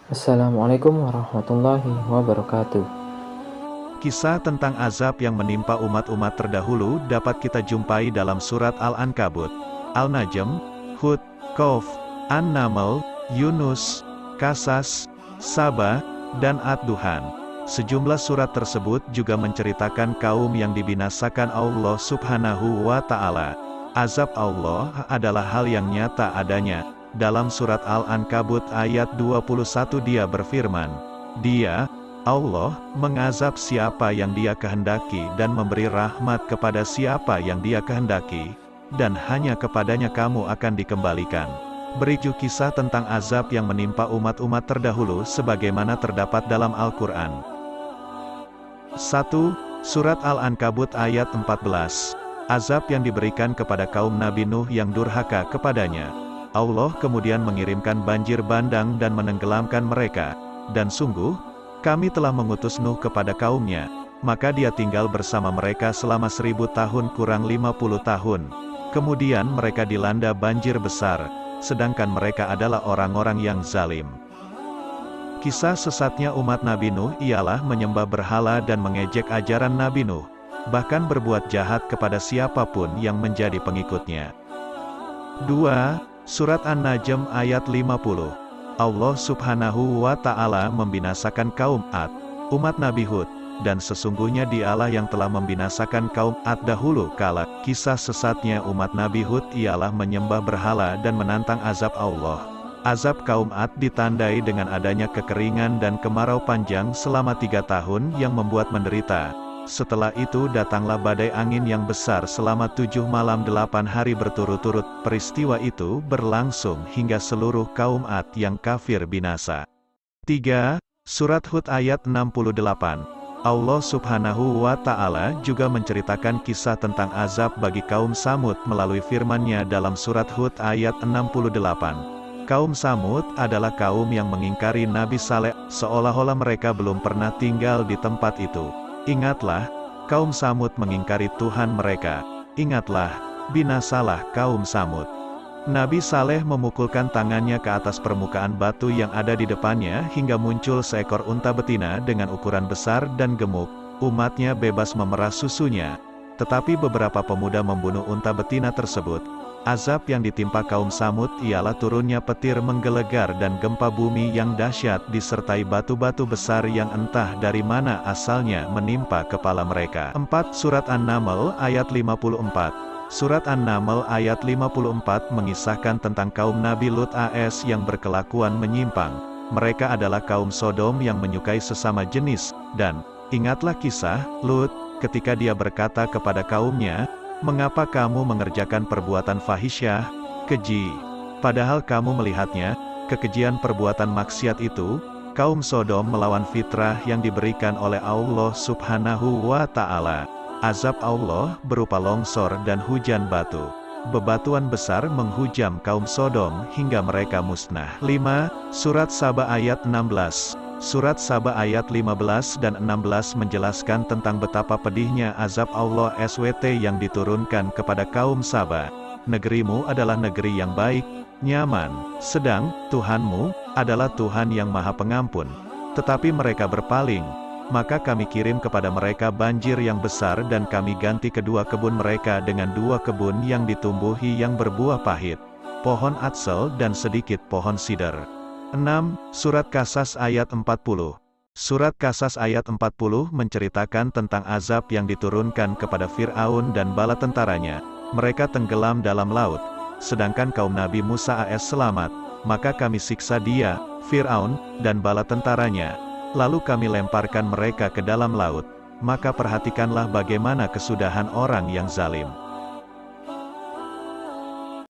Assalamualaikum warahmatullahi wabarakatuh. Kisah tentang azab yang menimpa umat-umat terdahulu dapat kita jumpai dalam surat Al-Ankabut, Al-Najm, Hud, Qauf, An-Naml, Yunus, Qasas, Saba, dan Ad-Duhan. Sejumlah surat tersebut juga menceritakan kaum yang dibinasakan Allah Subhanahu wa Ta'ala. Azab Allah adalah hal yang nyata adanya. Dalam surat Al-Ankabut ayat 21 Dia berfirman, Dia, Allah, mengazab siapa yang Dia kehendaki dan memberi rahmat kepada siapa yang Dia kehendaki, dan hanya kepadanya kamu akan dikembalikan. Beriju kisah tentang azab yang menimpa umat-umat terdahulu sebagaimana terdapat dalam Al-Quran. 1. Surat Al-Ankabut ayat 14. Azab yang diberikan kepada kaum Nabi Nuh yang durhaka kepadanya. Allah kemudian mengirimkan banjir bandang dan menenggelamkan mereka. Dan sungguh, kami telah mengutus Nuh kepada kaumnya, maka dia tinggal bersama mereka selama 1000 tahun kurang 50 tahun. Kemudian mereka dilanda banjir besar, sedangkan mereka adalah orang-orang yang zalim. Kisah sesatnya umat Nabi Nuh ialah menyembah berhala dan mengejek ajaran Nabi Nuh, bahkan berbuat jahat kepada siapapun yang menjadi pengikutnya. 2. Surat An-Najm ayat 50. Allah Subhanahu wa Ta'ala membinasakan kaum Ad, umat Nabi Hud, dan sesungguhnya Dialah yang telah membinasakan kaum Ad dahulu kala. Kisah sesatnya umat Nabi Hud ialah menyembah berhala dan menantang azab Allah. Azab kaum Ad ditandai dengan adanya kekeringan dan kemarau panjang selama 3 tahun yang membuat menderita. Setelah itu datanglah badai angin yang besar selama 7 malam 8 hari berturut-turut. Peristiwa itu berlangsung hingga seluruh kaum Ad yang kafir binasa. 3. Surat Hud ayat 68. Allah Subhanahu wa Ta'ala juga menceritakan kisah tentang azab bagi kaum Samud melalui firman-Nya dalam surat Hud ayat 68. Kaum Samud adalah kaum yang mengingkari Nabi Saleh, seolah-olah mereka belum pernah tinggal di tempat itu. Ingatlah, kaum Samud mengingkari Tuhan mereka. Ingatlah, binasalah kaum Samud. Nabi Saleh memukulkan tangannya ke atas permukaan batu yang ada di depannya hingga muncul seekor unta betina dengan ukuran besar dan gemuk. Umatnya bebas memerah susunya. Tetapi beberapa pemuda membunuh unta betina tersebut. Azab yang ditimpa kaum Samud ialah turunnya petir menggelegar dan gempa bumi yang dahsyat disertai batu-batu besar yang entah dari mana asalnya menimpa kepala mereka. 4. Surat An-Naml ayat 54. Surat An-Naml ayat 54 mengisahkan tentang kaum Nabi Lut AS yang berkelakuan menyimpang. Mereka adalah kaum Sodom yang menyukai sesama jenis, dan ingatlah kisah Lut ketika dia berkata kepada kaumnya, Mengapa kamu mengerjakan perbuatan fahisyah, keji? Padahal kamu melihatnya, kekejian perbuatan maksiat itu, kaum Sodom melawan fitrah yang diberikan oleh Allah Subhanahu wa Ta'ala. Azab Allah berupa longsor dan hujan batu. Bebatuan besar menghujam kaum Sodom hingga mereka musnah. 5. Surat Saba ayat 16. Surat Saba ayat 15 dan 16 menjelaskan tentang betapa pedihnya azab Allah SWT yang diturunkan kepada kaum Saba. Negerimu adalah negeri yang baik, nyaman, sedang Tuhanmu adalah Tuhan yang Maha Pengampun. Tetapi mereka berpaling, maka kami kirim kepada mereka banjir yang besar dan kami ganti kedua kebun mereka dengan 2 kebun yang ditumbuhi yang berbuah pahit, pohon atsel dan sedikit pohon sider. 6. Surat Qasas ayat 40. Surat Qasas ayat 40 menceritakan tentang azab yang diturunkan kepada Fir'aun dan bala tentaranya. Mereka tenggelam dalam laut, sedangkan kaum Nabi Musa AS selamat, maka kami siksa dia, Fir'aun, dan bala tentaranya. Lalu kami lemparkan mereka ke dalam laut. Maka perhatikanlah bagaimana kesudahan orang yang zalim.